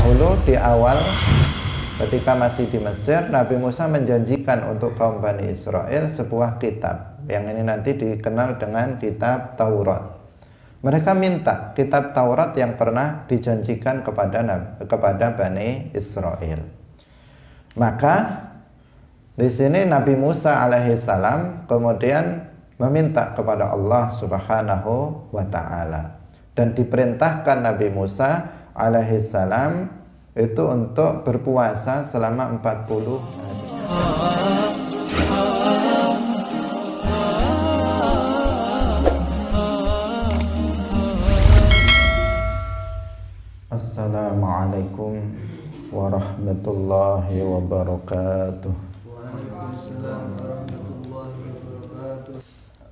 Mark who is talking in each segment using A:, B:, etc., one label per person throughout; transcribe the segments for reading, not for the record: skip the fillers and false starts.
A: dahulu di awal ketika masih di Mesir, Nabi Musa menjanjikan untuk kaum Bani Israel sebuah kitab yang ini nanti dikenal dengan kitab Taurat. Mereka minta kitab Taurat yang pernah dijanjikan kepada Bani Israel. Maka di sini Nabi Musa alaihissalam kemudian meminta kepada Allah Subhanahu wa ta'ala, dan diperintahkan Nabi Musa alaihissalam itu untuk berpuasa selama 40 hari. Assalamualaikum warahmatullahi wabarakatuh.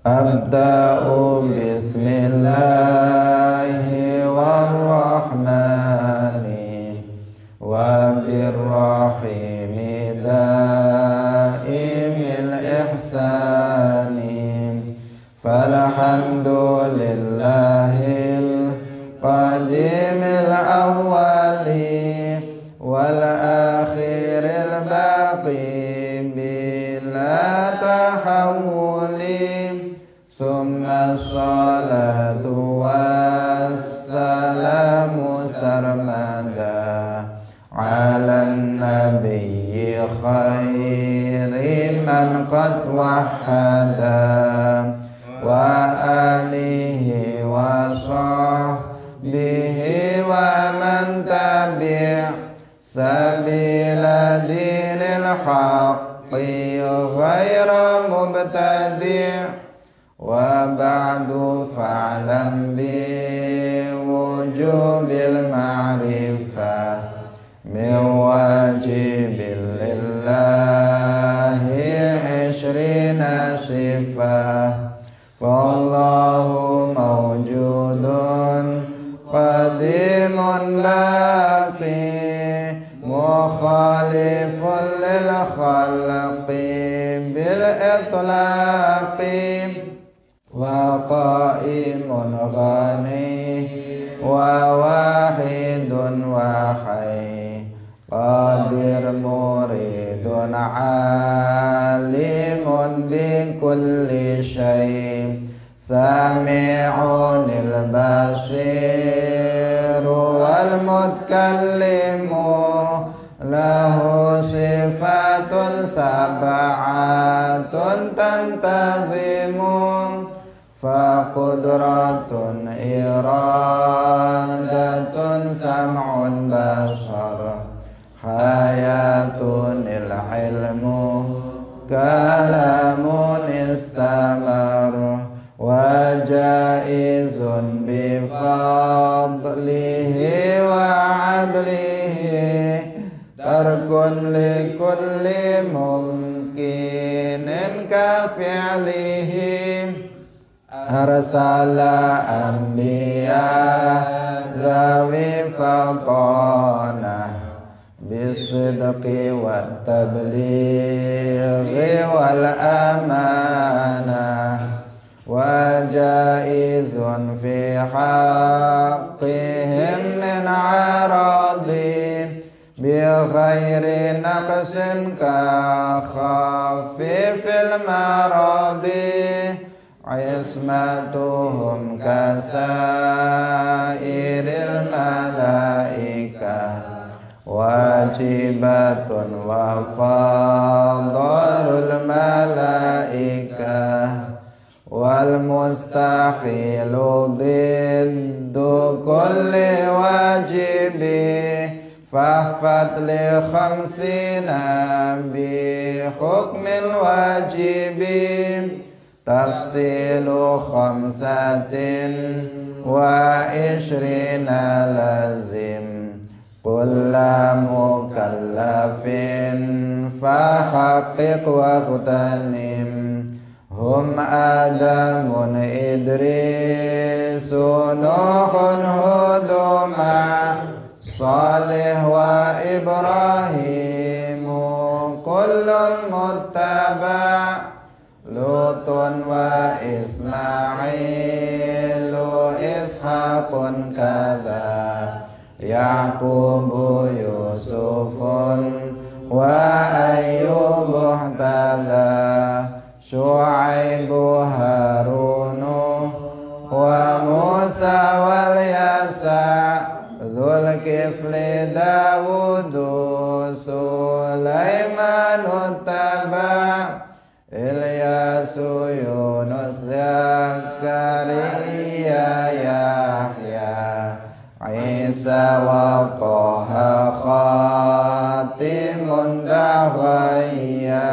A: Abda'u bismillahi warrahmani wa birrahimi daimil ihsani falhamdulillahil qadimil awwali wal akhiril baqi bila tahawuli summa salatu wassalamu sarmada ala nabiyyi khairi man qad wahada wa alihi wa sahbihi wa man tabi' sabila dinil haqqi ghaira mubtadi' wa ba'du fa'lam bi wujubil ma'rifah min wajibil lillahi 'ishrina sifah wallahu mawjudun qadimun baqi mukhalifun lil khalqi bil itlaqi wa qa'imun ghani wa wahidun wa hayy qadir muridun alimun bi kulli syai' sami'unil basir wal muskallimu lahu sifatun sab'atun tantazimu fa qudratun iradatun sam'un basar hayatun ilmu kalamun istamar wa jaizun bi fadlihi wa adlihi tarkun li kulli mumkinin ka fi'lihi arsala anbiya zawi faqana bisidqi wa tablighi wal amanah wa jaizun fi haqqihim min aradi bi ghairi naqsin ka khafifil maradi ismatuhum kasairil malaika wajibatun wa fadlul malaika wal mustahilu diddu kulli wajibi fahfad li khamsina bi hukmin wajibi tafsilu khamsatin wa ishrina lazim kulla mukallafin fahaqqiq waqtanim hum adamun idrisu nuhun huduma salih wa ibrahimu kullun muttaba' Lutun wa Ismailu Ishaqun kada Yaqubu Yusufun wa Ayyubu ihtada Syu'aibu Harunu wa Musa wal Yasa' Dzulkifli Dawudu Sulaimanu taba' Ilyasu Yunus Zakaria Yahya Isa wa Taha Khatimun Dahwaya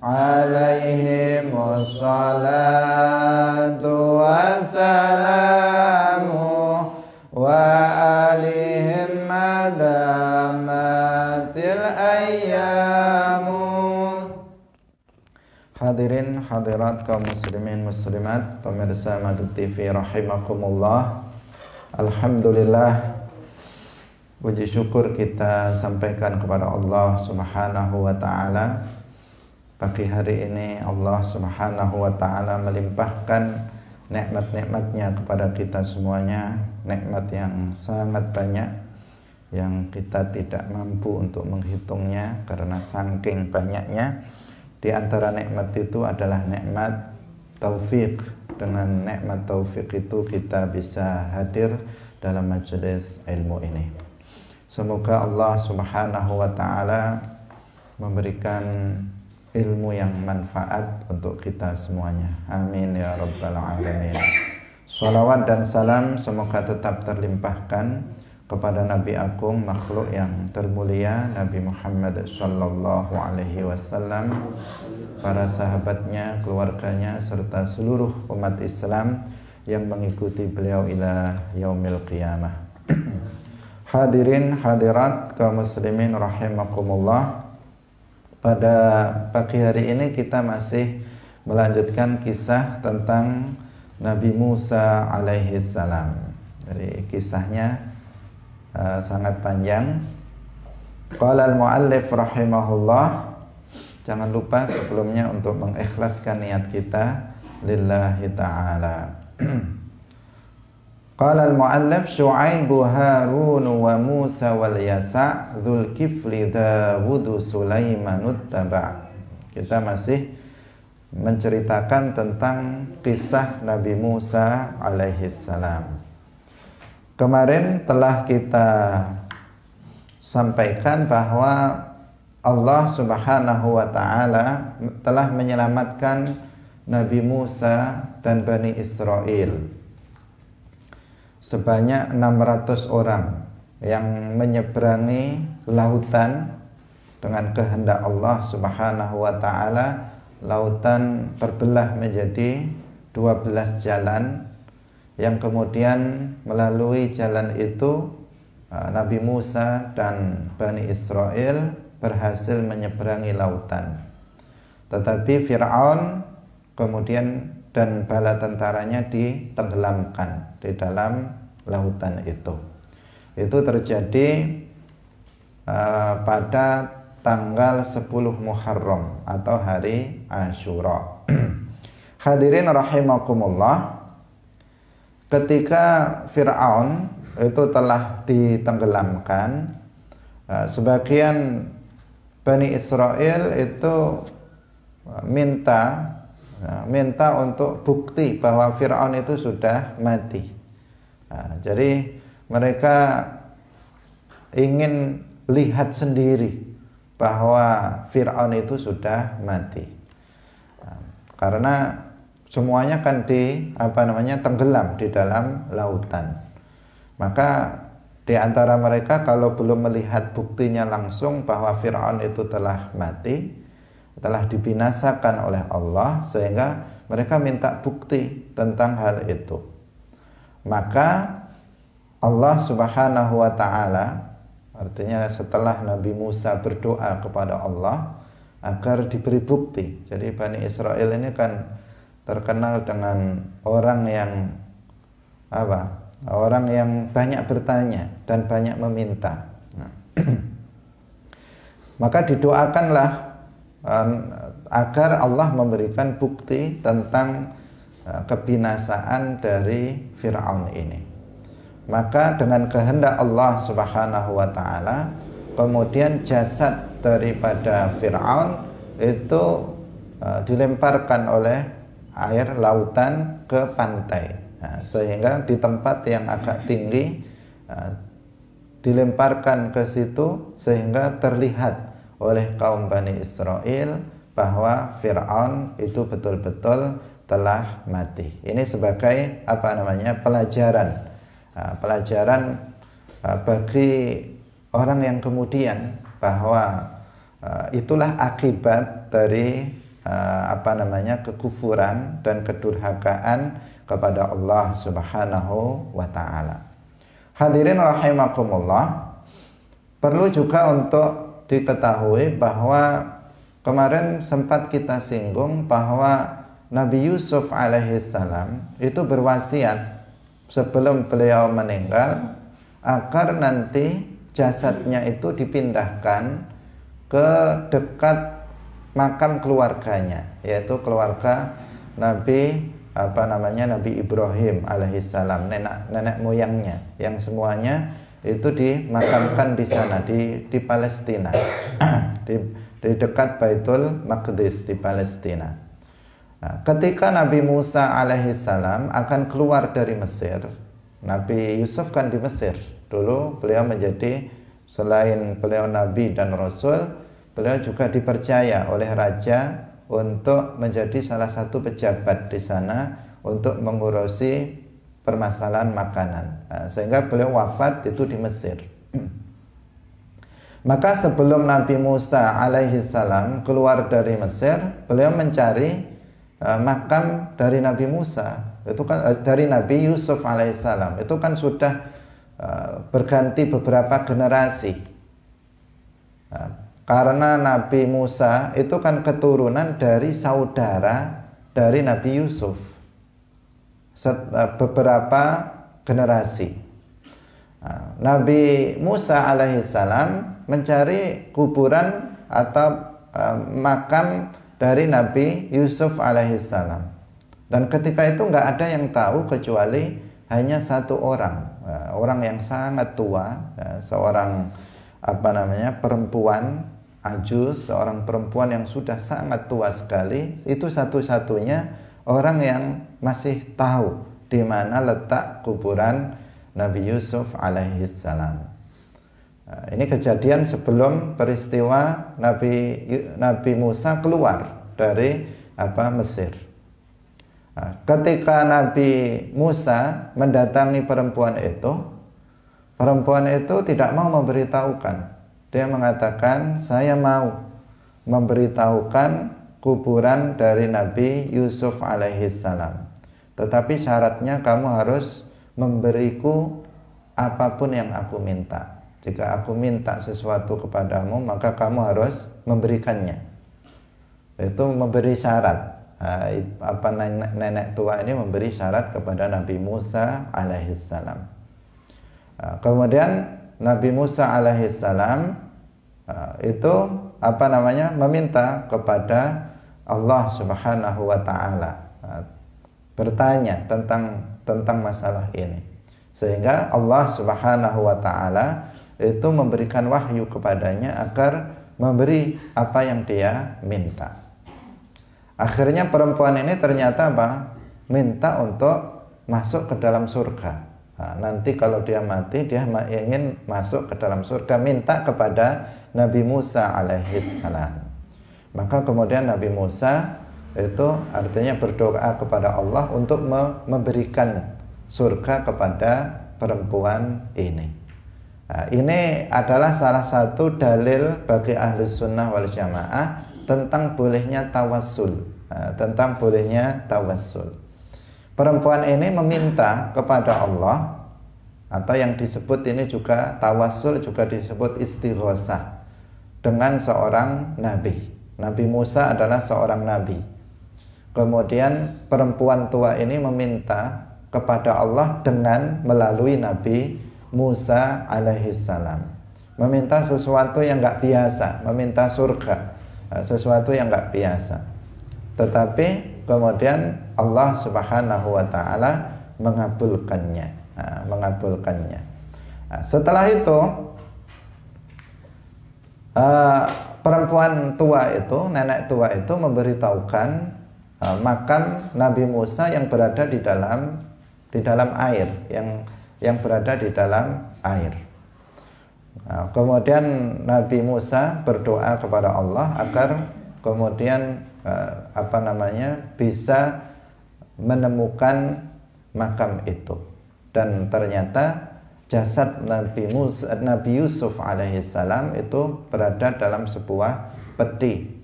A: Alaihimus salatu wassalamu wa alihim madamatil ayyamu. Hadirin hadirat kaum muslimin muslimat, pemirsa Madu TV rahimakumullah. Alhamdulillah, puji syukur kita sampaikan kepada Allah Subhanahu wa taala. Pagi hari ini Allah Subhanahu wa taala melimpahkan nikmat-nikmatnya kepada kita semuanya, nikmat yang sangat banyak yang kita tidak mampu untuk menghitungnya karena saking banyaknya. Di antara nikmat itu adalah nikmat taufik. Dengan nikmat taufik itu kita bisa hadir dalam majelis ilmu ini. Semoga Allah Subhanahu wa taala memberikan ilmu yang manfaat untuk kita semuanya. Amin ya rabbal alamin. Salawat dan salam semoga tetap terlimpahkan kepada Nabi Agung, makhluk yang termulia, Nabi Muhammad sallallahu alaihi wasallam, para sahabatnya, keluarganya, serta seluruh umat Islam yang mengikuti beliau ila yaumil qiyamah. Hadirin hadirat kaum muslimin rahimakumullah. Pada pagi hari ini kita masih melanjutkan kisah tentang Nabi Musa alaihi salam. Jadi kisahnya sangat panjang. Qala al-muallif rahimahullah. Jangan lupa sebelumnya untuk mengikhlaskan niat kita lillahi ta'ala. Qala al-muallif Syu'aibu Harun wa Musa wal Yasa' Dzulkifli Dawudu Sulaimanut taba'. Kita masih menceritakan tentang kisah Nabi Musa alaihi salam. Kemarin telah kita sampaikan bahwa Allah Subhanahu wa taala telah menyelamatkan Nabi Musa dan Bani Israel sebanyak 600 orang yang menyeberangi lautan dengan kehendak Allah Subhanahu wa taala. Lautan terbelah menjadi 12 jalan yang kemudian melalui jalan itu Nabi Musa dan Bani Israel berhasil menyeberangi lautan. Tetapi Fir'aun kemudian dan bala tentaranya ditenggelamkan di dalam lautan itu. Itu terjadi pada tanggal 10 Muharram atau hari Asyura. Hadirin rahimakumullah. Ketika Fir'aun itu telah ditenggelamkan, sebagian Bani Israel itu minta untuk bukti bahwa Fir'aun itu sudah mati. Jadi mereka ingin lihat sendiri bahwa Fir'aun itu sudah mati. Karena semuanya kan tenggelam di dalam lautan. Maka di antara mereka kalau belum melihat buktinya langsung bahwa Fir'aun itu telah mati, telah dibinasakan oleh Allah, sehingga mereka minta bukti tentang hal itu. Maka Allah Subhanahu wa taala, artinya setelah Nabi Musa berdoa kepada Allah agar diberi bukti. Jadi Bani Israel ini kan terkenal dengan orang yang banyak bertanya dan banyak meminta. Maka didoakanlah agar Allah memberikan bukti tentang kebinasaan dari Fir'aun ini. maka dengan kehendak Allah Subhanahu wa taala kemudian jasad daripada Fir'aun itu dilemparkan oleh air lautan ke pantai. Nah, sehingga di tempat yang agak tinggi dilemparkan ke situ sehingga terlihat oleh kaum Bani Israel bahwa Fir'aun itu betul-betul telah mati. Ini sebagai pelajaran, bagi orang yang kemudian bahwa itulah akibat dari kekufuran dan kedurhakaan kepada Allah Subhanahu wa taala. Hadirin rahimakumullah, perlu juga untuk diketahui bahwa kemarin sempat kita singgung bahwa Nabi Yusuf alaihissalam itu berwasiat sebelum beliau meninggal agar nanti jasadnya itu dipindahkan ke dekat makam keluarganya, yaitu keluarga Nabi Ibrahim alaihissalam, nenek moyangnya yang semuanya itu dimakamkan di sana di Palestina, di dekat Baitul Maqdis di Palestina. Nah, ketika Nabi Musa alaihissalam akan keluar dari Mesir, Nabi Yusuf kan di Mesir dulu, beliau menjadi, selain beliau Nabi dan Rasul, beliau juga dipercaya oleh raja untuk menjadi salah satu pejabat di sana untuk mengurusi permasalahan makanan. Nah, sehingga beliau wafat itu di Mesir. Maka sebelum Nabi Musa alaihissalam keluar dari Mesir, beliau mencari makam dari Nabi Musa, itu kan dari Nabi Yusuf alaihissalam, itu kan sudah berganti beberapa generasi. Karena Nabi Musa itu kan keturunan dari saudara dari Nabi Yusuf, beberapa generasi. Nabi Musa alaihissalam mencari kuburan atau makam dari Nabi Yusuf alaihissalam, dan ketika itu nggak ada yang tahu kecuali hanya satu orang, orang yang sangat tua, seorang perempuan ajuz, seorang perempuan yang sudah sangat tua sekali. Itu satu-satunya orang yang masih tahu di mana letak kuburan Nabi Yusuf alaihissalam. Ini kejadian sebelum peristiwa Nabi Musa keluar dari Mesir. Ketika Nabi Musa mendatangi perempuan itu tidak mau memberitahukan. Dia mengatakan, saya mau memberitahukan kuburan dari Nabi Yusuf alaihissalam, tetapi syaratnya kamu harus memberiku apapun yang aku minta. Jika aku minta sesuatu kepadamu, maka kamu harus memberikannya. Itu memberi syarat. Nenek tua ini memberi syarat kepada Nabi Musa alaihissalam. Kemudian Nabi Musa alaihissalam itu meminta kepada Allah Subhanahu wa taala, bertanya tentang masalah ini, sehingga Allah Subhanahu wa taala itu memberikan wahyu kepadanya agar memberi apa yang dia minta. Akhirnya perempuan ini ternyata minta untuk masuk ke dalam surga. Nah, nanti kalau dia mati, dia ingin masuk ke dalam surga, minta kepada Nabi Musa alaihissalam. Maka kemudian Nabi Musa itu artinya berdoa kepada Allah untuk memberikan surga kepada perempuan ini. Nah, ini adalah salah satu dalil bagi ahli sunnah wal jamaah tentang bolehnya tawassul. Perempuan ini meminta kepada Allah, atau yang disebut ini juga tawassul, juga disebut istighosah, dengan seorang nabi. Nabi Musa adalah seorang nabi. Kemudian perempuan tua ini meminta kepada Allah dengan melalui Nabi Musa alaihissalam, meminta sesuatu yang nggak biasa, meminta surga, sesuatu yang nggak biasa. Tetapi kemudian Allah Subhanahu wa taala mengabulkannya. mengabulkannya. Setelah itu perempuan tua itu, nenek tua itu memberitahukan makam Nabi Musa yang berada di dalam air, yang berada di dalam air. Kemudian Nabi Musa berdoa kepada Allah agar kemudian bisa menemukan makam itu. Dan ternyata jasad Nabi Yusuf alaihissalam itu berada dalam sebuah peti,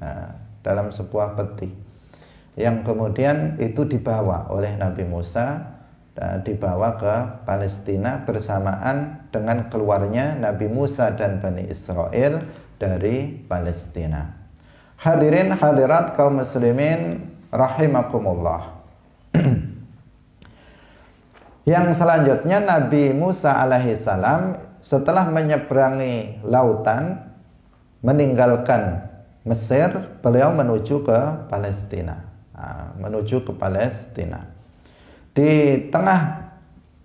A: yang kemudian itu dibawa oleh Nabi Musa, dibawa ke Palestina bersamaan dengan keluarnya Nabi Musa dan Bani Israel dari Palestina. Hadirin hadirat kaum muslimin rahimakumullah. Yang selanjutnya Nabi Musa alaihissalam setelah menyeberangi lautan, meninggalkan Mesir, beliau menuju ke Palestina. Di tengah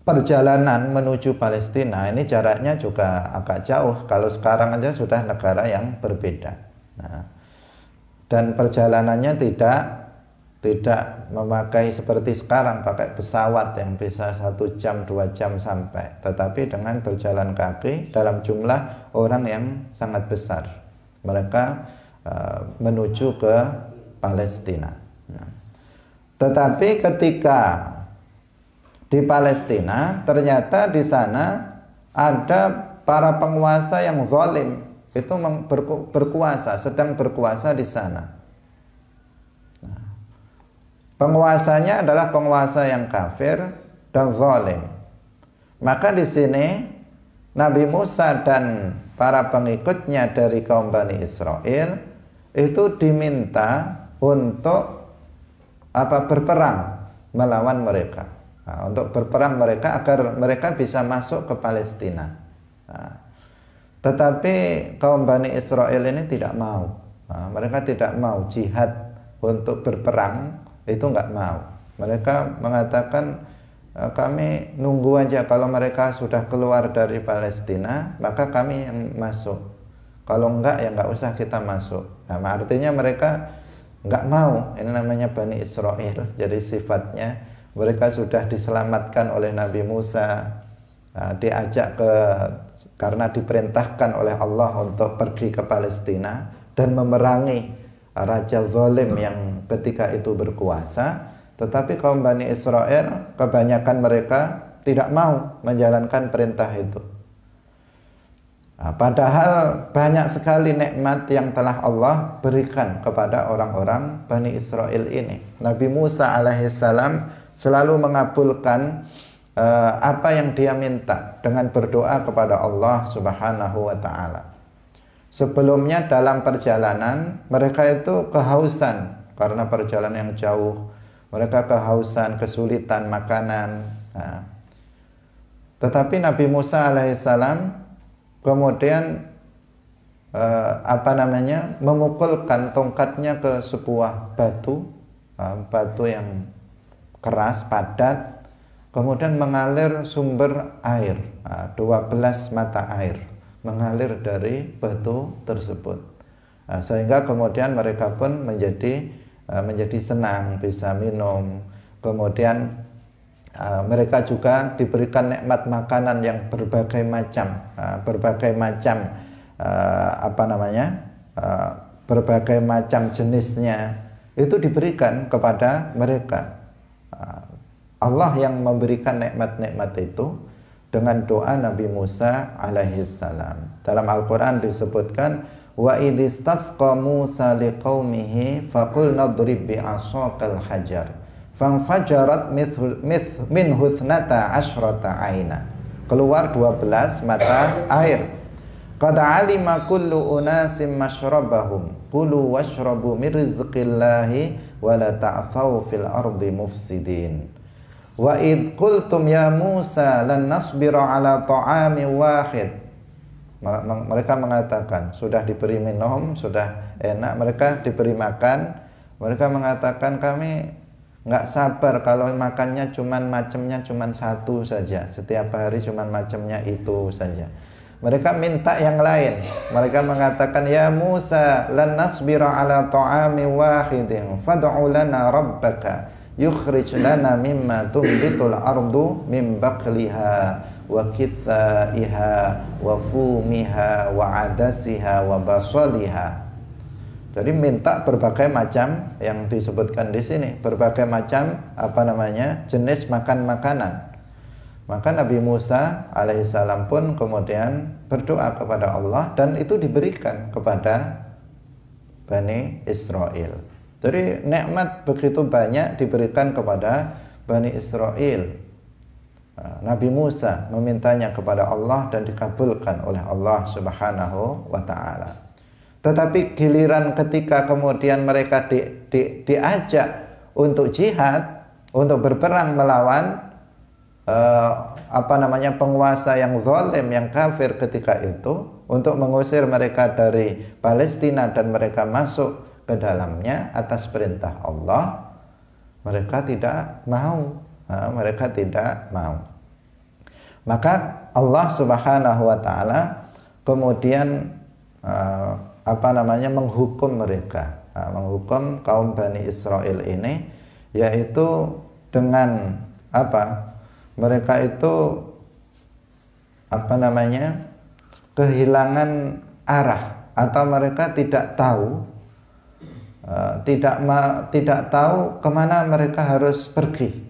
A: perjalanan menuju Palestina ini jaraknya juga agak jauh. Kalau sekarang aja sudah negara yang berbeda. Dan perjalanannya tidak memakai seperti sekarang pakai pesawat yang bisa 1 jam 2 jam sampai, tetapi dengan berjalan kaki dalam jumlah orang yang sangat besar. Mereka menuju ke Palestina. Tetapi ketika di Palestina ternyata di sana ada para penguasa yang zalim, itu sedang berkuasa di sana. Penguasanya adalah penguasa yang kafir dan zalim. Maka di sini Nabi Musa dan para pengikutnya dari kaum Bani Israel itu diminta untuk berperang melawan mereka. Untuk berperang mereka agar mereka bisa masuk ke Palestina. Tetapi kaum Bani Israel ini tidak mau. Mereka tidak mau jihad untuk berperang, itu nggak mau. Mereka mengatakan kami nunggu aja, kalau mereka sudah keluar dari Palestina maka kami yang masuk, kalau enggak ya nggak usah kita masuk. Artinya mereka nggak mau. Ini namanya Bani Israel. Jadi sifatnya mereka sudah diselamatkan oleh Nabi Musa, diajak karena diperintahkan oleh Allah untuk pergi ke Palestina dan memerangi raja zalim yang ketika itu berkuasa. Tetapi kaum Bani Israel, kebanyakan mereka tidak mau menjalankan perintah itu. Padahal banyak sekali nikmat yang telah Allah berikan kepada orang-orang Bani Israel ini. Nabi Musa alaihissalam selalu mengabulkan apa yang dia minta dengan berdoa kepada Allah subhanahu wa ta'ala. Sebelumnya dalam perjalanan mereka itu kehausan karena perjalanan yang jauh. Mereka kehausan, kesulitan makanan. Tetapi Nabi Musa alaihissalam kemudian memukulkan tongkatnya ke sebuah batu yang keras, padat. Kemudian mengalir sumber air, 12 mata air mengalir dari batu tersebut, sehingga kemudian mereka pun menjadi senang bisa minum. Kemudian mereka juga diberikan nikmat makanan yang berbagai macam berbagai macam jenisnya itu diberikan kepada mereka. Allah yang memberikan nikmat-nikmat itu dengan doa Nabi Musa alaihissalam. Dalam Al-Quran disebutkan, wa idistasqa Musa liqaumihi faqulna drib bi'asaqal hajar fanfajarat minhu ithnata asyrata aina. Keluar 12 mata air. Qad alima kullu unasim mashrabahum kulu washrabu min rizqillahi wa la ta'thaw fil ardi mufsidin. Wa id qultum ya Musa lan nasbira ala ta'amin wahid. Mereka mengatakan sudah diberi minum, sudah enak, mereka diberi makan. Mereka mengatakan kami nggak sabar kalau makannya macamnya cuman satu saja, setiap hari cuman macamnya itu saja. Mereka minta yang lain. Mereka mengatakan, ya Musa, lan nasbira ala ta'ami wahidin fad'u lana rabbaka yukhrij lana mimma tumbitul ardu min baqliha wa kithaiha wa fumiha wa adasiha wa basaliha. Jadi minta berbagai macam yang disebutkan di sini, berbagai macam jenis makanan. Maka Nabi Musa alaihissalam pun kemudian berdoa kepada Allah dan itu diberikan kepada Bani Israel. Jadi nikmat begitu banyak diberikan kepada Bani Israel. Nabi Musa memintanya kepada Allah dan dikabulkan oleh Allah Subhanahu wa ta'ala. Tetapi giliran ketika kemudian mereka diajak untuk jihad, untuk berperang melawan penguasa yang zalim, yang kafir ketika itu, untuk mengusir mereka dari Palestina dan mereka masuk ke dalamnya atas perintah Allah, mereka tidak mau. Maka Allah Subhanahu wa taala kemudian menghukum mereka, menghukum kaum Bani Israel ini, yaitu dengan mereka itu kehilangan arah, atau mereka tidak tahu kemana mereka harus pergi.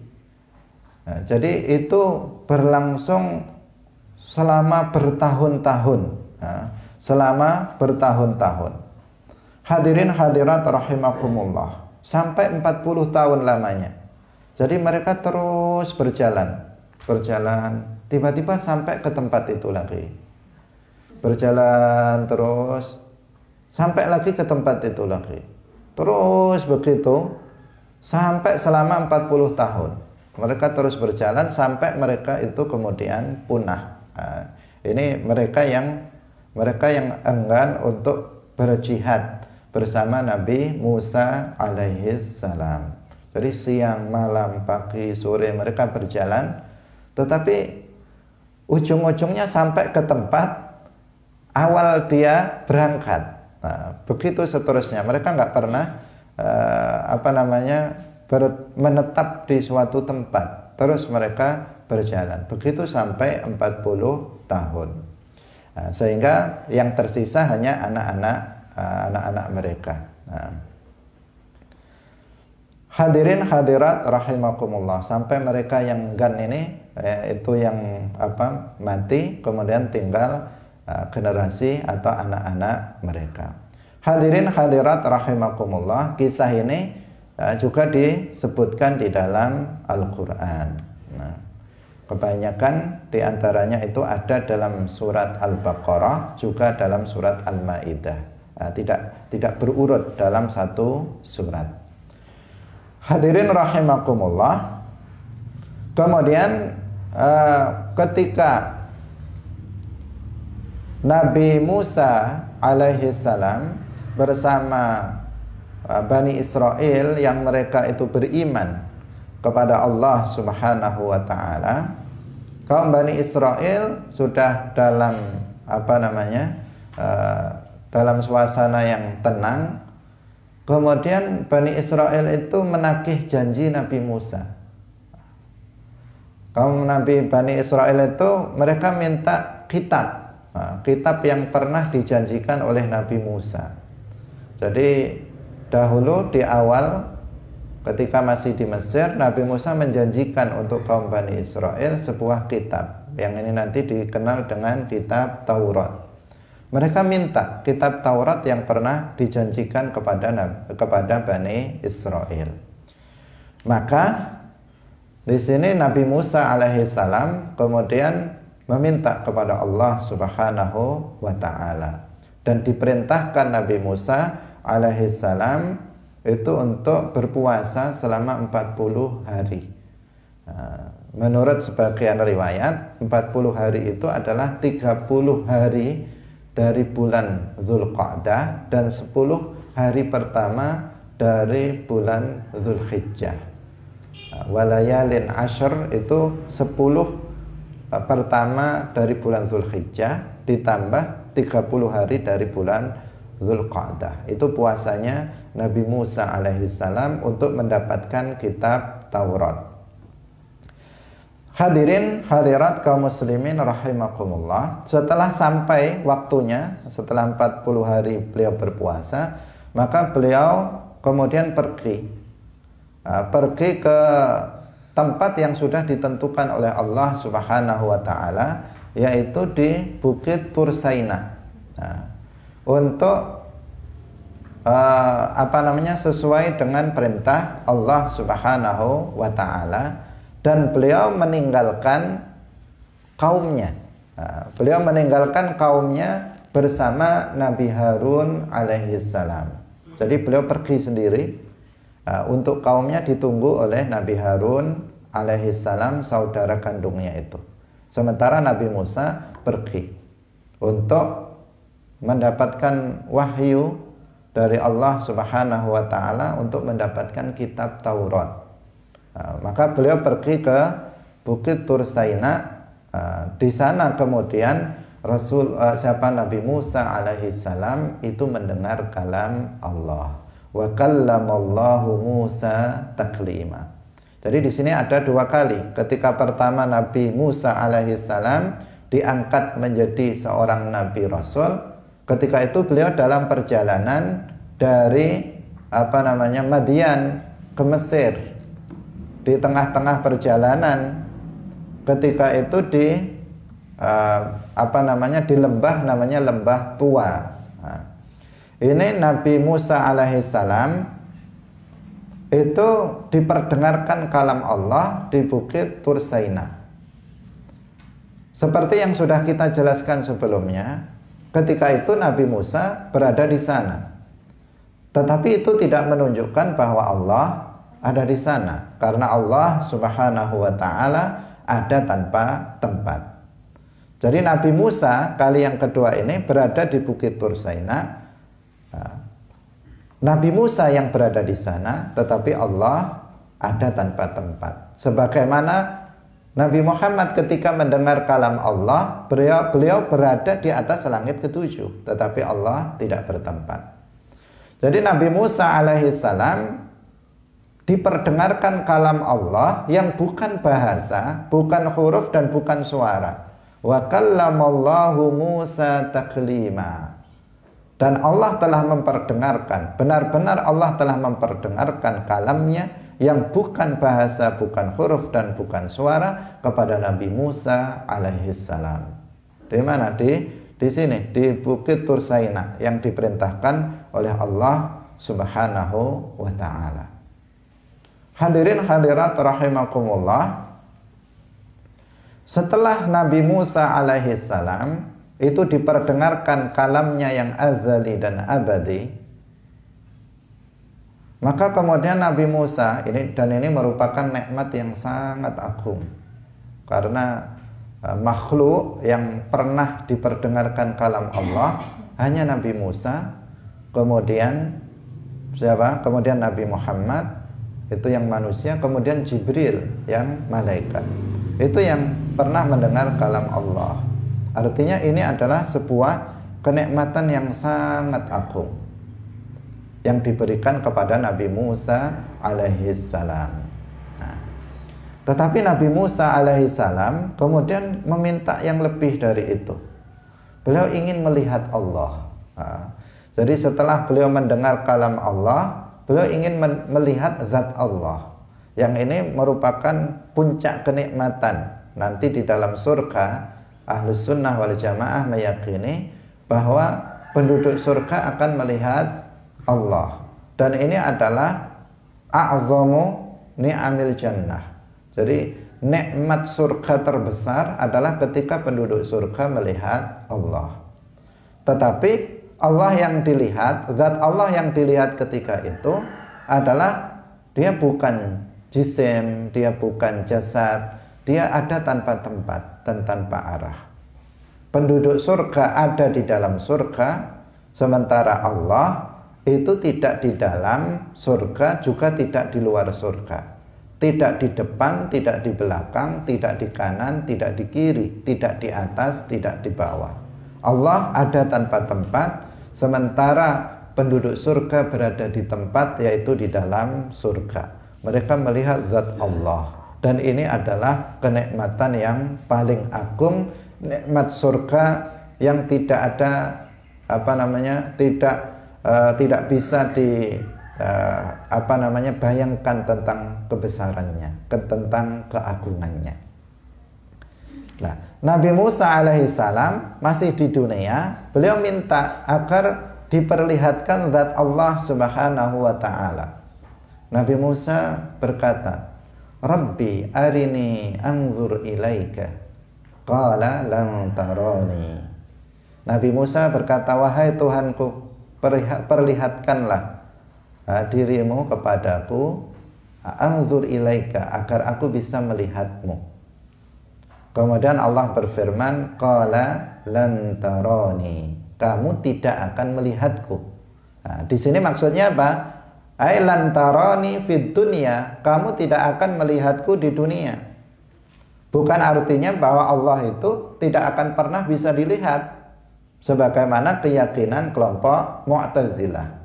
A: Jadi itu berlangsung selama bertahun-tahun. Hadirin hadirat rahimakumullah, sampai 40 tahun lamanya. Jadi mereka terus berjalan, tiba-tiba sampai ke tempat itu lagi. Berjalan terus, sampai lagi ke tempat itu lagi. Terus begitu, sampai selama 40 tahun. Mereka terus berjalan sampai mereka itu kemudian punah. Nah, ini mereka yang enggan untuk berjihad bersama Nabi Musa alaihissalam. Jadi siang, malam, pagi, sore mereka berjalan, tetapi ujung-ujungnya sampai ke tempat awal dia berangkat. Nah, begitu seterusnya. Mereka nggak pernah menetap di suatu tempat. Terus mereka berjalan. Begitu sampai 40 tahun. Nah, sehingga yang tersisa hanya anak-anak mereka. Nah, hadirin hadirat rahimakumullah, sampai mereka yang enggan ini itu yang mati, kemudian tinggal generasi atau anak-anak mereka. Hadirin hadirat rahimakumullah, kisah ini juga disebutkan di dalam Al-Qur'an. Nah, kebanyakan diantaranya itu ada dalam surat Al-Baqarah, juga dalam surat Al-Maidah. Tidak berurut dalam satu surat. Hadirin rahimakumullah, kemudian ketika Nabi Musa alaihissalam bersama Bani Israel yang mereka itu beriman kepada Allah Subhanahu wa ta'ala, kaum Bani Israel sudah dalam dalam suasana yang tenang. Kemudian Bani Israel itu menagih janji Nabi Musa. Kaum Bani Israel itu mereka minta kitab, kitab yang pernah dijanjikan oleh Nabi Musa. Jadi dahulu di awal ketika masih di Mesir, Nabi Musa menjanjikan untuk kaum Bani Israel sebuah kitab, yang ini nanti dikenal dengan kitab Taurat. Mereka minta kitab Taurat yang pernah dijanjikan kepada Bani Israel. Maka di sini Nabi Musa alaihissalam kemudian meminta kepada Allah Subhanahu wa ta'ala, dan diperintahkan Nabi Musa alaihissalam itu untuk berpuasa selama 40 hari. Menurut sebagian riwayat, 40 hari itu adalah 30 hari dari bulan Dzulqa'dah dan 10 hari pertama dari bulan Dzulhijjah. Walayalin ashr itu 10 pertama dari bulan Zulhijjah ditambah 30 hari dari bulan Zulqa'dah. Itu puasanya Nabi Musa alaihissalam untuk mendapatkan kitab Taurat. Hadirin hadirat kaum muslimin rahimakumullah, setelah sampai waktunya, setelah 40 hari beliau berpuasa, maka beliau kemudian pergi ke tempat yang sudah ditentukan oleh Allah Subhanahu wa taala, yaitu di Bukit Tursaina. Untuk sesuai dengan perintah Allah Subhanahu wa taala, dan beliau meninggalkan kaumnya. Beliau meninggalkan kaumnya bersama Nabi Harun alaihissalam. Jadi beliau pergi sendiri. Untuk kaumnya ditunggu oleh Nabi Harun alaihissalam, saudara kandungnya itu. Sementara Nabi Musa pergi untuk mendapatkan wahyu dari Allah Subhanahu wa taala untuk mendapatkan kitab Taurat. Maka beliau pergi ke Bukit Tursaina. Di sana kemudian Nabi Musa alaihissalam itu mendengar kalam Allah. Wa kallamallahu Musa taklima. Jadi di sini ada 2 kali. Ketika pertama Nabi Musa alaihissalam diangkat menjadi seorang nabi rasul, ketika itu beliau dalam perjalanan dari Madian ke Mesir. Di tengah-tengah perjalanan, ketika itu di lembah namanya Lembah Tua. Ini Nabi Musa alaihissalam itu diperdengarkan kalam Allah di Bukit Tursaina. Seperti yang sudah kita jelaskan sebelumnya, ketika itu Nabi Musa berada di sana. Tetapi itu tidak menunjukkan bahwa Allah ada di sana, karena Allah Subhanahu wa taala ada tanpa tempat. Jadi Nabi Musa kali yang kedua ini berada di Bukit Tursaina. Nabi Musa yang berada di sana, tetapi Allah ada tanpa tempat. Sebagaimana Nabi Muhammad ketika mendengar kalam Allah, beliau berada di atas langit ke-7, tetapi Allah tidak bertempat. Jadi Nabi Musa alaihissalam diperdengarkan kalam Allah yang bukan bahasa, bukan huruf dan bukan suara. Wa kallamallahu Musa taklima. Dan Allah telah memperdengarkan, benar-benar Allah telah memperdengarkan kalamnya yang bukan bahasa, bukan huruf dan bukan suara kepada Nabi Musa alaihissalam. Di mana? Di sini, di Bukit Tursaina yang diperintahkan oleh Allah Subhanahu wa taala. Hadirin hadirat rahimakumullah. Setelah Nabi Musa alaihissalam itu diperdengarkan kalamnya yang azali dan abadi, maka kemudian Nabi Musa ini merupakan nikmat yang sangat agung, karena makhluk yang pernah diperdengarkan kalam Allah hanya Nabi Musa, kemudian siapa? Kemudian Nabi Muhammad, itu yang manusia, kemudian Jibril yang malaikat. Itu yang pernah mendengar kalam Allah. Artinya ini adalah sebuah kenikmatan yang sangat agung yang diberikan kepada Nabi Musa alaihissalam. Tetapi Nabi Musa alaihissalam kemudian meminta yang lebih dari itu. Beliau ingin melihat Allah. Jadi setelah beliau mendengar kalam Allah, beliau ingin melihat zat Allah. Yang ini merupakan puncak kenikmatan. Nanti di dalam surga, Ahlus Sunnah wal Jamaah meyakini bahwa penduduk surga akan melihat Allah. Dan ini adalah a'zamu ni'amil jannah. Jadi nikmat surga terbesar adalah ketika penduduk surga melihat Allah. Tetapi Allah yang dilihat, zat Allah yang dilihat ketika itu adalah dia bukan jisim, dia bukan jasad, dia ada tanpa tempat dan tanpa arah. Penduduk surga ada di dalam surga, sementara Allah itu tidak di dalam surga, juga tidak di luar surga. Tidak di depan, tidak di belakang, tidak di kanan, tidak di kiri, tidak di atas, tidak di bawah. Allah ada tanpa tempat, sementara penduduk surga berada di tempat, yaitu di dalam surga. Mereka melihat zat Allah. Dan ini adalah kenikmatan yang paling agung, nikmat surga yang tidak ada tidak bisa bayangkan tentang kebesarannya, tentang keagungannya. Nah, Nabi Musa alaihissalam masih di dunia, beliau minta agar diperlihatkan zat Allah subhanahu wa ta'ala. Nabi Musa berkata, Rabbi arini anzur ilaika. Qala lan tarani. Nabi Musa berkata, wahai Tuhanku, perlihatkanlah dirimu kepadaku, anzur ilaika, agar aku bisa melihatmu. Kemudian Allah berfirman, qala lan tarani, kamu tidak akan melihatku. Nah, di sini maksudnya apa? Ai lan tarani fid dunya, kamu tidak akan melihatku di dunia. Bukan artinya bahwa Allah itu tidak akan pernah bisa dilihat, sebagaimana keyakinan kelompok Mu'tazilah.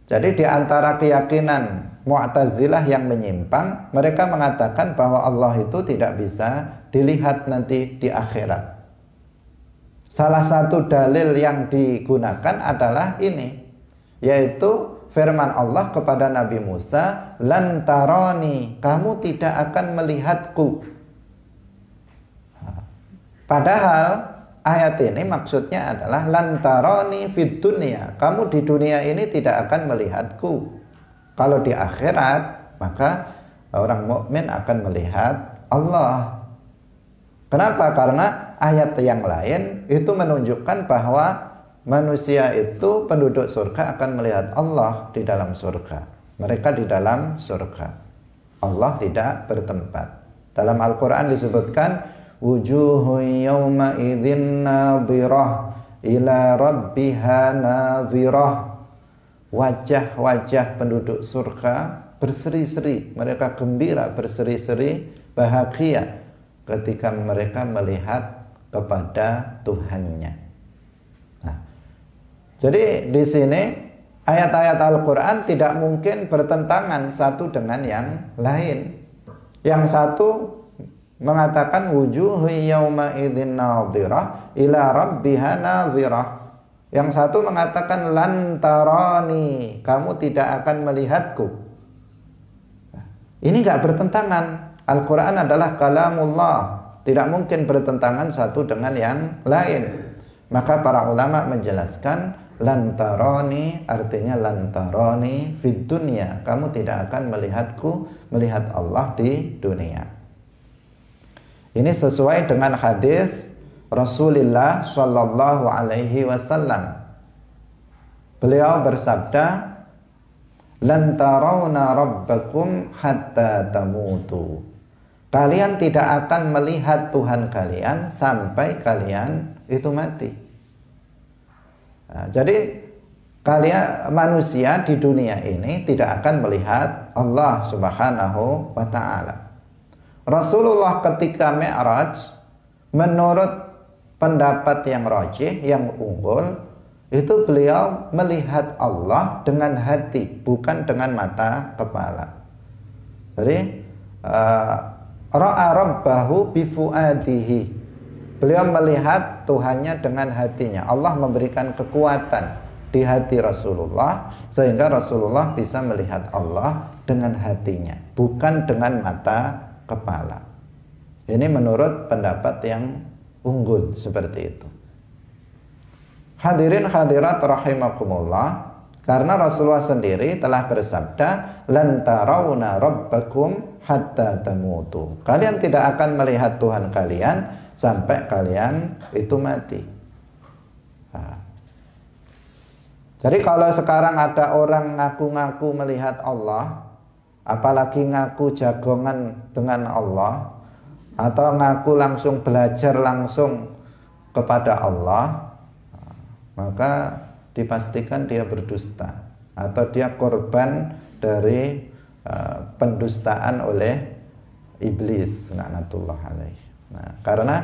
A: Jadi di antara keyakinan Mu'tazilah yang menyimpang, mereka mengatakan bahwa Allah itu tidak bisa dilihat nanti di akhirat. Salah satu dalil yang digunakan adalah ini, yaitu firman Allah kepada Nabi Musa, lan tarani, kamu tidak akan melihatku. Padahal ayat ini maksudnya adalah lantaroni fid dunya, kamu di dunia ini tidak akan melihatku. Kalau di akhirat, maka orang mukmin akan melihat Allah. Kenapa? Karena ayat yang lain itu menunjukkan bahwa manusia itu, penduduk surga, akan melihat Allah di dalam surga. Mereka di dalam surga, Allah tidak bertempat. Dalam Al-Quran disebutkan, wujuhun yawma idzin nadhirah ila rabbiha nadhirah. Wajah-wajah penduduk surga berseri-seri, mereka gembira, berseri-seri, bahagia ketika mereka melihat kepada Tuhannya. Nah, jadi di sini ayat-ayat Al-Quran tidak mungkin bertentangan satu dengan yang lain. Yang satu mengatakan wujuhu yawma idzin nadhirah ila rabbiha nadhirah. Yang satu mengatakan lan tarani, kamu tidak akan melihatku. Ini enggak bertentangan. Al-Quran adalah kalamullah, tidak mungkin bertentangan satu dengan yang lain. Maka para ulama menjelaskan lan tarani artinya lan tarani fid dunya, kamu tidak akan melihatku, melihat Allah di dunia. Ini sesuai dengan hadis Rasulullah Shallallahu Alaihi Wasallam. Beliau bersabda, "Lan tarawna rabbakum hatta tamutu." Kalian tidak akan melihat Tuhan kalian sampai kalian itu mati. Nah, jadi kalian manusia di dunia ini tidak akan melihat Allah Subhanahu wa Ta'ala. Rasulullah ketika Mi'raj, menurut pendapat yang rajih, yang unggul, itu beliau melihat Allah dengan hati, bukan dengan mata kepala. Jadi ra'a rabbahu bifuadihi, beliau melihat Tuhannya dengan hatinya. Allah memberikan kekuatan di hati Rasulullah sehingga Rasulullah bisa melihat Allah dengan hatinya, bukan dengan mata kepala. Ini menurut pendapat yang unggul seperti itu. Hadirin hadirat rahimakumullah, karena Rasulullah sendiri telah bersabda, lan tarawna rabbakum hatta tamutu. Kalian tidak akan melihat Tuhan kalian sampai kalian itu mati. Nah, jadi kalau sekarang ada orang ngaku-ngaku melihat Allah, apalagi ngaku jagongan dengan Allah, atau ngaku langsung belajar langsung kepada Allah, maka dipastikan dia berdusta atau dia korban dari pendustaan oleh iblis laknatullah alaih. Nah, karena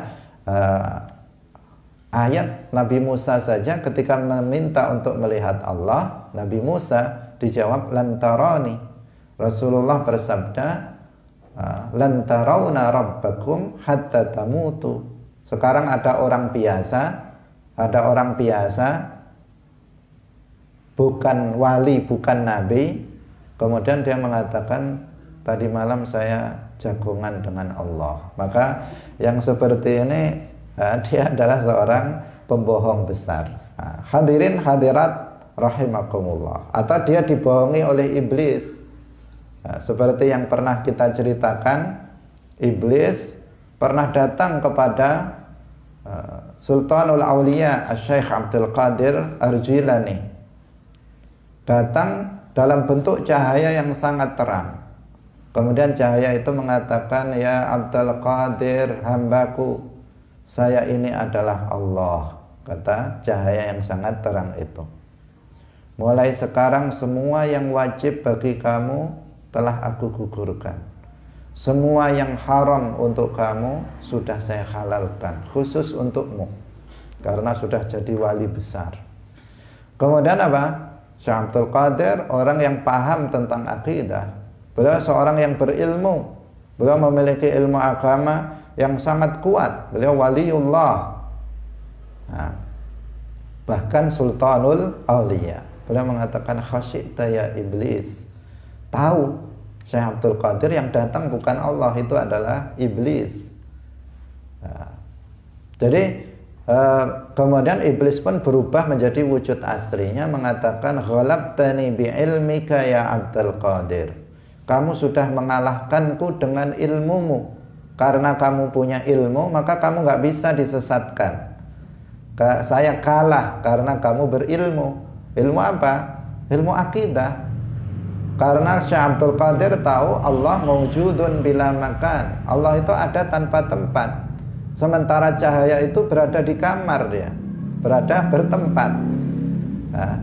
A: ayat Nabi Musa saja ketika meminta untuk melihat Allah, Nabi Musa dijawab lan tarani. Rasulullah bersabda lan tarawna rabbakum hatta tamutu. Sekarang ada orang biasa bukan wali, bukan nabi, kemudian dia mengatakan tadi malam saya jagongan dengan Allah. Maka yang seperti ini dia adalah seorang pembohong besar. Hadirin hadirat rahimakumullah. Atau dia dibohongi oleh iblis. Seperti yang pernah kita ceritakan, iblis pernah datang kepada Sultanul Auliya Syekh Abdul Qadir Ar-Jilani. Datang dalam bentuk cahaya yang sangat terang. Kemudian cahaya itu mengatakan, ya Abdul Qadir hambaku, saya ini adalah Allah. Kata cahaya yang sangat terang itu, mulai sekarang semua yang wajib bagi kamu telah aku gugurkan. Semua yang haram untuk kamu sudah saya halalkan, khusus untukmu, karena sudah jadi wali besar. Kemudian apa? Syekh Abdul Qadir orang yang paham tentang akidah. Beliau seorang yang berilmu. Beliau memiliki ilmu agama yang sangat kuat. Beliau waliullah. Nah, bahkan Sultanul Auliya. Beliau mengatakan khasyita ya iblis. Tahu Syekh Abdul Qadir yang datang bukan Allah, itu adalah iblis. Nah, jadi kemudian iblis pun berubah menjadi wujud aslinya, mengatakan ghalabtani bi'ilmika ya Abdul Qadir. Kamu sudah mengalahkanku dengan ilmumu. Karena kamu punya ilmu, maka kamu gak bisa disesatkan. Saya kalah karena kamu berilmu. Ilmu apa? Ilmu akidah. Karena Syekh Abdul Qadir tahu Allah mawjudun bila makan. Allah itu ada tanpa tempat. Sementara cahaya itu berada di kamar dia, berada bertempat. Nah,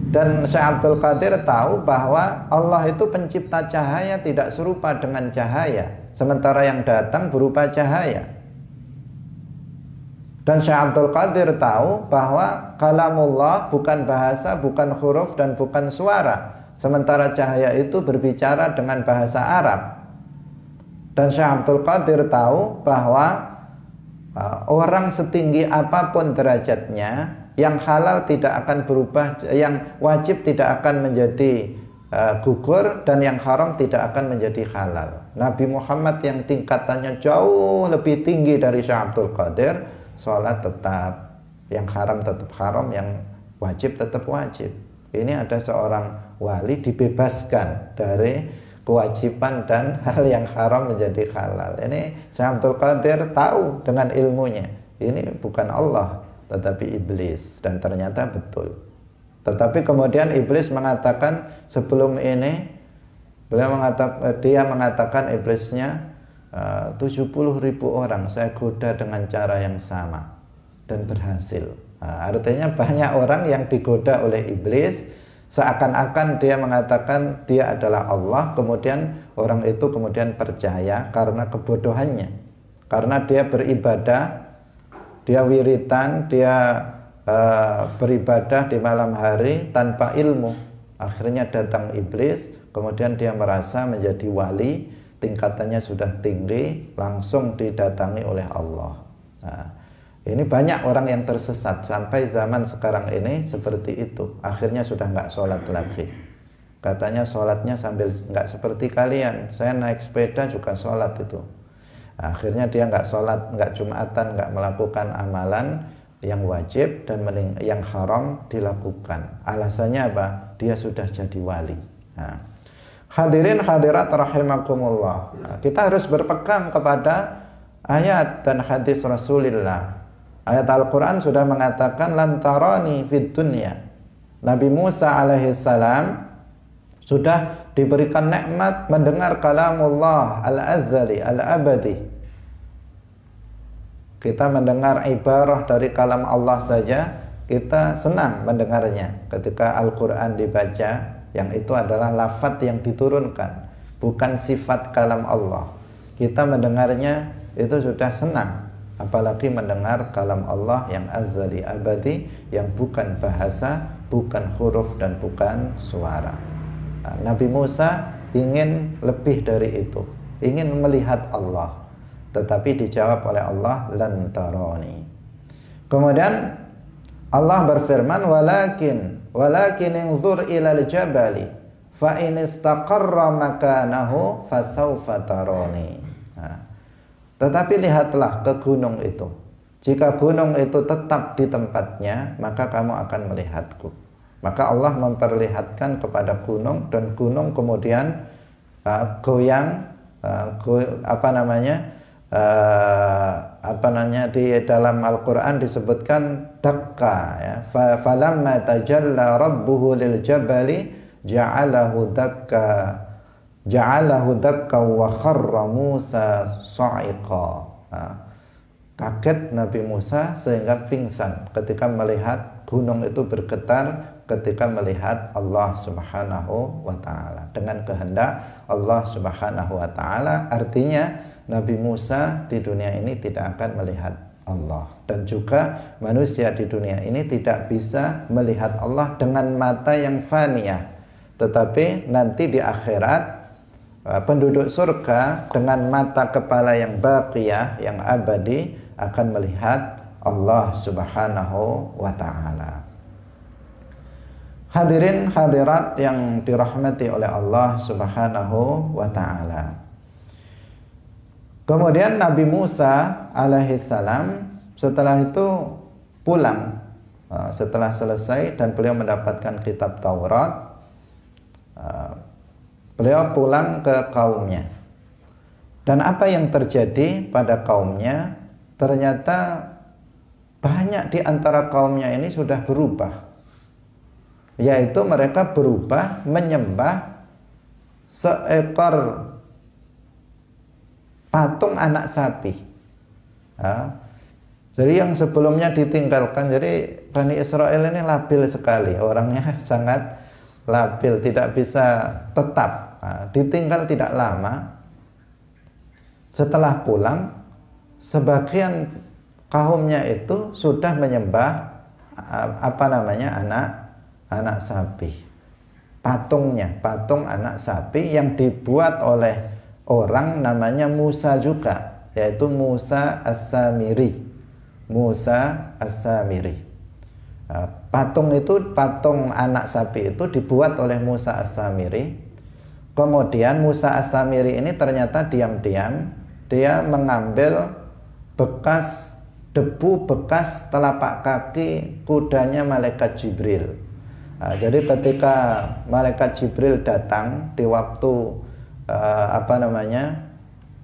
A: dan Syekh Abdul Qadir tahu bahwa Allah itu pencipta cahaya tidak serupa dengan cahaya, sementara yang datang berupa cahaya. Dan Syekh Abdul Qadir tahu bahwa kalamullah bukan bahasa, bukan huruf, dan bukan suara, sementara cahaya itu berbicara dengan bahasa Arab. Dan Syekh Abdul Qadir tahu bahwa orang setinggi apapun derajatnya, yang halal tidak akan berubah, yang wajib tidak akan menjadi gugur, dan yang haram tidak akan menjadi halal. Nabi Muhammad yang tingkatannya jauh lebih tinggi dari Syekh Abdul Qadir, sholat tetap, yang haram tetap haram, yang wajib tetap wajib. Ini ada seorang wali dibebaskan dari kewajiban dan hal yang haram menjadi halal. Ini Syekh Abdul Qadir tahu dengan ilmunya, ini bukan Allah tetapi iblis, dan ternyata betul. Tetapi kemudian iblis mengatakan sebelum ini, dia mengatakan iblisnya 70.000 orang saya goda dengan cara yang sama dan berhasil. Artinya banyak orang yang digoda oleh iblis, seakan-akan dia mengatakan dia adalah Allah, kemudian orang itu kemudian percaya karena kebodohannya. Karena dia beribadah, dia wiritan, dia beribadah di malam hari tanpa ilmu. Akhirnya datang iblis, kemudian dia merasa menjadi wali, tingkatannya sudah tinggi, langsung didatangi oleh Allah. Nah, ini banyak orang yang tersesat sampai zaman sekarang ini seperti itu. Akhirnya sudah nggak sholat lagi. Katanya sholatnya sambil nggak seperti kalian. Saya naik sepeda juga sholat itu. Akhirnya dia nggak sholat, nggak jumatan, nggak melakukan amalan yang wajib, dan yang haram dilakukan. Alasannya apa? Dia sudah jadi wali. Nah, hadirin hadirat rahimakumullah. Nah, kita harus berpegang kepada ayat dan hadis Rasulullah. Ayat Al-Quran sudah mengatakan lan tarani fid dunya. Nabi Musa alaihissalam sudah diberikan nikmat mendengar kalamullah al-azali, al-abadi. Kita mendengar ibarah dari kalam Allah saja, kita senang mendengarnya. Ketika Al-Quran dibaca, yang itu adalah lafaz yang diturunkan, bukan sifat kalam Allah. Kita mendengarnya itu sudah senang, apalagi mendengar kalam Allah yang azali abadi, yang bukan bahasa, bukan huruf dan bukan suara. Nah, Nabi Musa ingin lebih dari itu, ingin melihat Allah, tetapi dijawab oleh Allah, lan tarani. Kemudian Allah berfirman, walakin inzur ilal jabali fa in istaqarra makanahu fasawfa tarani. Tetapi lihatlah ke gunung itu. Jika gunung itu tetap di tempatnya, maka kamu akan melihatku. Maka Allah memperlihatkan kepada gunung, dan gunung kemudian goyang, di dalam Al-Quran disebutkan dakka, ya. Falamma tajalla rabbuhu lil jabali ja'alahu dakka wa kharra Musa sa'iqa. Kaget Nabi Musa sehingga pingsan ketika melihat gunung itu bergetar, ketika melihat Allah Subhanahu wa ta'ala. Dengan kehendak Allah Subhanahu wa ta'ala, artinya Nabi Musa di dunia ini tidak akan melihat Allah, dan juga manusia di dunia ini tidak bisa melihat Allah dengan mata yang faniyah. Tetapi nanti di akhirat penduduk surga dengan mata kepala yang baqiyah, yang abadi, akan melihat Allah Subhanahu wa ta'ala. Hadirin hadirat yang dirahmati oleh Allah Subhanahu wa ta'ala. Kemudian Nabi Musa alaihissalam setelah itu pulang, setelah selesai dan beliau mendapatkan kitab Taurat, beliau pulang ke kaumnya. Dan apa yang terjadi pada kaumnya? Ternyata banyak di antara kaumnya ini sudah berubah, yaitu mereka berubah menyembah seekor patung anak sapi. Jadi yang sebelumnya ditinggalkan. Jadi Bani Israel ini labil sekali, orangnya sangat labil, tidak bisa tetap. Ditinggal tidak lama, setelah pulang sebagian kaumnya itu sudah menyembah anak sapi, patung anak sapi yang dibuat oleh orang namanya Musa juga, yaitu Musa As-Samiri. Patung anak sapi itu dibuat oleh Musa As-Samiri. Kemudian Musa As-Samiri ini ternyata diam-diam dia mengambil debu bekas telapak kaki kudanya malaikat Jibril. Jadi ketika malaikat Jibril datang di waktu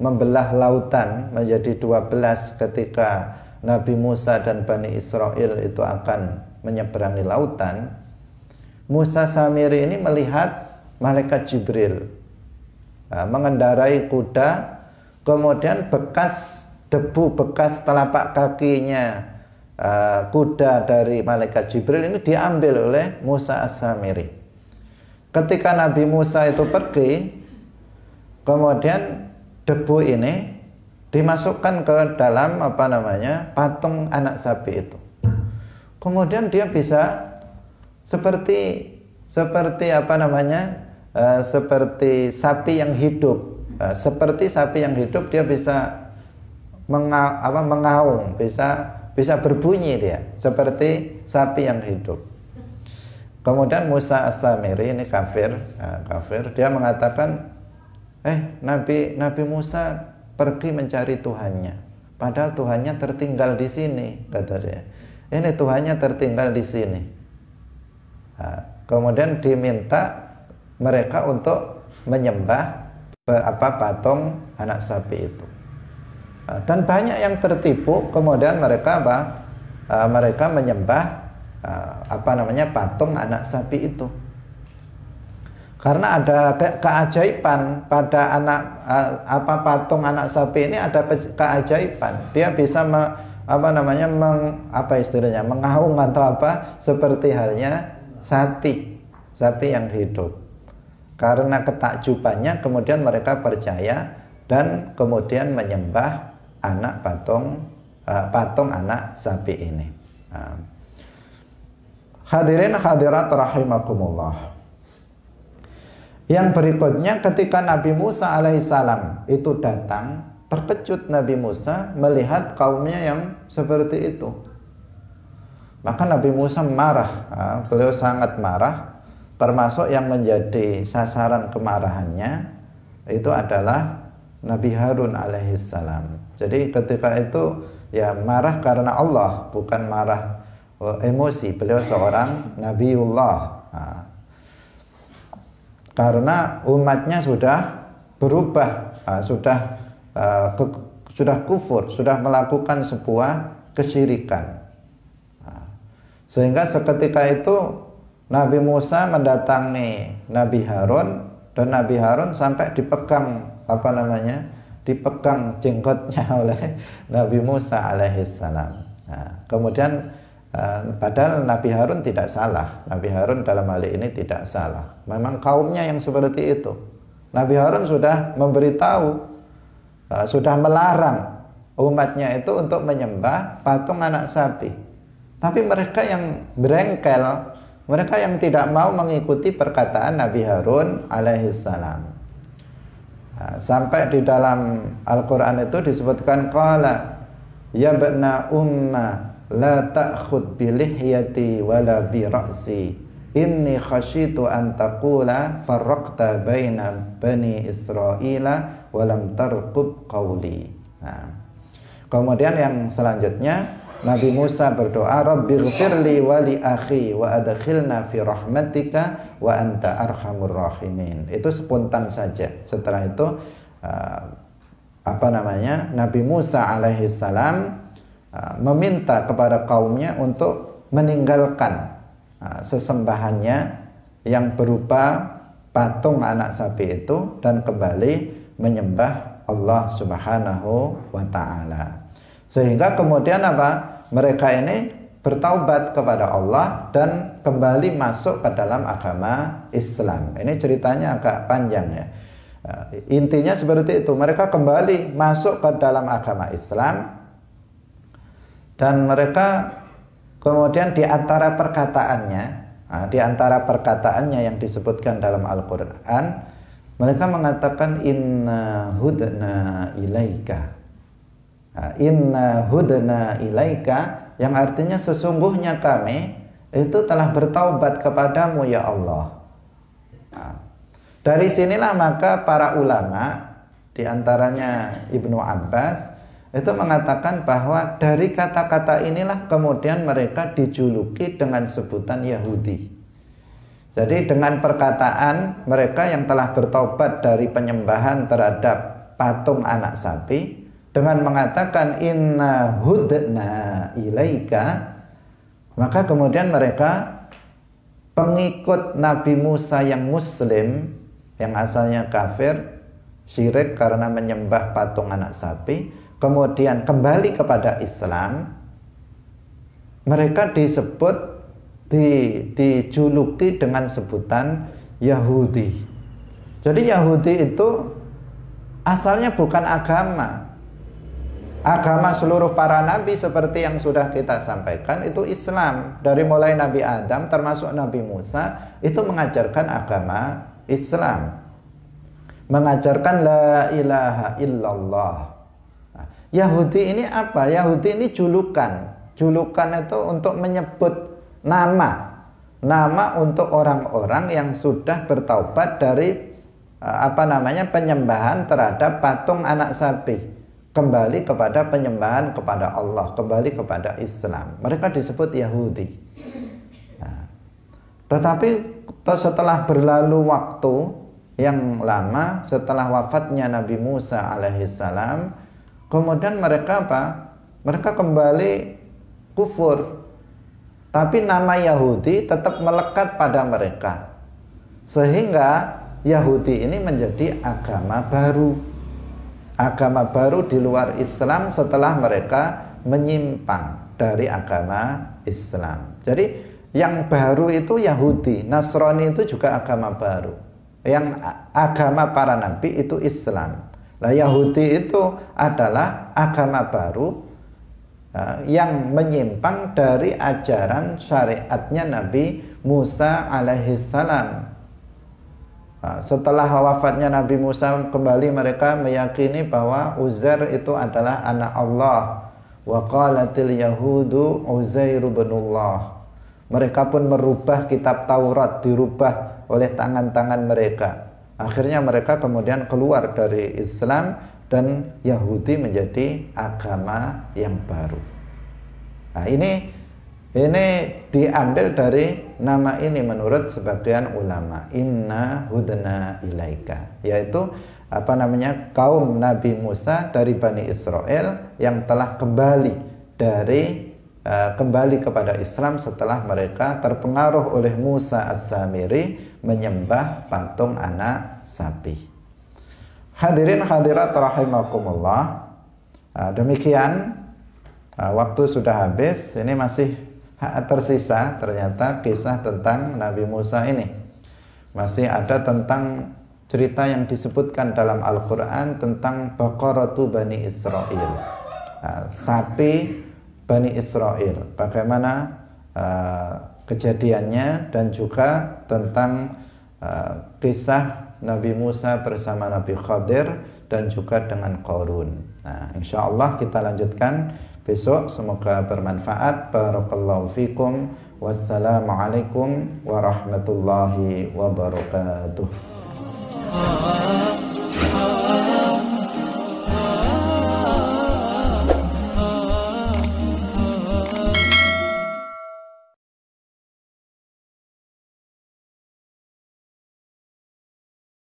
A: membelah lautan menjadi 12 ketika Nabi Musa dan Bani Israel itu akan menyeberangi lautan, Musa Samiri ini melihat malaikat Jibril mengendarai kuda, kemudian debu bekas telapak kakinya kuda dari malaikat Jibril ini diambil oleh Musa As-Samiri. Ketika Nabi Musa itu pergi, kemudian debu ini dimasukkan ke dalam patung anak sapi itu. Kemudian dia bisa seperti sapi yang hidup. Seperti sapi yang hidup, dia bisa mengaung, bisa berbunyi, dia seperti sapi yang hidup. Kemudian Musa As-Samiri ini kafir, dia mengatakan, Nabi Musa pergi mencari Tuhannya, padahal Tuhannya tertinggal di sini, kata dia. Ini Tuhannya tertinggal di sini. Kemudian diminta mereka untuk menyembah patung anak sapi itu. Dan banyak yang tertipu, kemudian mereka menyembah patung anak sapi itu. Karena ada keajaiban pada patung anak sapi ini, ada keajaiban. Dia bisa mengaung atau seperti halnya sapi yang hidup. Karena ketakjubannya kemudian mereka percaya dan kemudian menyembah anak patung anak sapi ini. Hadirin hadirat rahimakumullah. Yang berikutnya ketika Nabi Musa alaihissalam itu datang, terkejut Nabi Musa melihat kaumnya yang seperti itu. Maka Nabi Musa marah, beliau sangat marah, termasuk yang menjadi sasaran kemarahannya itu adalah Nabi Harun alaihissalam. Jadi ketika itu ya marah karena Allah, bukan marah emosi. Beliau seorang Nabiullah. Karena umatnya sudah berubah, sudah kufur, sudah melakukan sebuah kesyirikan. Sehingga seketika itu Nabi Musa mendatangi Nabi Harun, dan Nabi Harun sampai dipegang dipegang jenggotnya oleh Nabi Musa alaihissalam. Kemudian padahal Nabi Harun tidak salah. Nabi Harun dalam hal ini tidak salah. Memang kaumnya yang seperti itu. Nabi Harun sudah memberitahu, sudah melarang umatnya itu untuk menyembah patung anak sapi. Tapi mereka yang berengkel, mereka yang tidak mau mengikuti perkataan Nabi Harun alaihissalam. Sampai di dalam Al-Quran itu disebutkan, qala ya bna umma la ta'khud bi lihyati wala bi ra'si inni khasyitu an taqula farraqta baina bani Israila wa lam tarqub qawli. Kemudian yang selanjutnya Nabi Musa berdoa, rabbighfirli wa li akhi wa adkhilna fi rahmatika wa anta arhamur rahimin. Itu spontan saja. Setelah itu Nabi Musa alaihissalam meminta kepada kaumnya untuk meninggalkan sesembahannya yang berupa patung anak sapi itu dan kembali menyembah Allah Subhanahu wa ta'ala. Sehingga kemudian mereka ini bertaubat kepada Allah dan kembali masuk ke dalam agama Islam. Ini ceritanya agak panjang ya. Intinya seperti itu, mereka kembali masuk ke dalam agama Islam. Dan mereka kemudian di antara perkataannya yang disebutkan dalam Al-Quran, mereka mengatakan inna hudna ilaika. Inna hudna ilaika, yang artinya sesungguhnya kami itu telah bertaubat kepadamu ya Allah. Dari sinilah maka para ulama, di antaranya Ibnu Abbas, itu mengatakan bahwa dari kata-kata inilah kemudian mereka dijuluki dengan sebutan Yahudi. Jadi dengan perkataan mereka yang telah bertaubat dari penyembahan terhadap patung anak sapi, dengan mengatakan inna hudna ilaika, maka kemudian mereka pengikut Nabi Musa yang muslim, yang asalnya kafir, syirik karena menyembah patung anak sapi, kemudian kembali kepada Islam, mereka dijuluki dengan sebutan Yahudi. Jadi Yahudi itu asalnya bukan agama. Agama seluruh para nabi seperti yang sudah kita sampaikan itu Islam. Dari mulai Nabi Adam termasuk Nabi Musa itu mengajarkan agama Islam, mengajarkan la ilaha illallah. Yahudi ini apa? Yahudi ini julukan. Julukan itu untuk menyebut nama untuk orang-orang yang sudah bertaubat dari penyembahan terhadap patung anak sapi, kembali kepada penyembahan kepada Allah, kembali kepada Islam. Mereka disebut Yahudi. Tetapi setelah berlalu waktu yang lama, setelah wafatnya Nabi Musa alaihissalam, kemudian mereka mereka kembali kufur. Tapi nama Yahudi tetap melekat pada mereka, sehingga Yahudi ini menjadi agama baru di luar Islam setelah mereka menyimpang dari agama Islam. Jadi yang baru itu Yahudi, Nasrani itu juga agama baru. yang agama para nabi itu Islam. Nah, Yahudi itu adalah agama baru yang menyimpang dari ajaran syariatnya Nabi Musa alaihissalam. Setelah wafatnya Nabi Musa kembali mereka meyakini bahwa Uzair itu adalah anak Allah. Wa qalatil yahudu Uzairu ibnullah. Mereka pun merubah kitab Taurat, dirubah oleh tangan-tangan mereka. Akhirnya mereka kemudian keluar dari Islam dan Yahudi menjadi agama yang baru. Nah, ini diambil dari nama ini menurut sebagian ulama, inna hudna ilaika, yaitu kaum Nabi Musa dari Bani Israel yang telah kembali kepada Islam setelah mereka terpengaruh oleh Musa As-Samiri menyembah patung anak sapi. Hadirin hadirat rahimakumullah. Demikian waktu sudah habis. Ini masih tersisa ternyata kisah tentang Nabi Musa ini. Masih ada tentang cerita yang disebutkan dalam Al-Quran tentang Baqaratu Bani Israel, sapi Bani Israel. Bagaimana kejadiannya dan juga tentang kisah Nabi Musa bersama Nabi Khadir dan juga dengan Qarun. Nah, insyaallah kita lanjutkan besok. Semoga bermanfaat. Barakallahu fikum. Wassalamualaikum warahmatullahi wabarakatuh.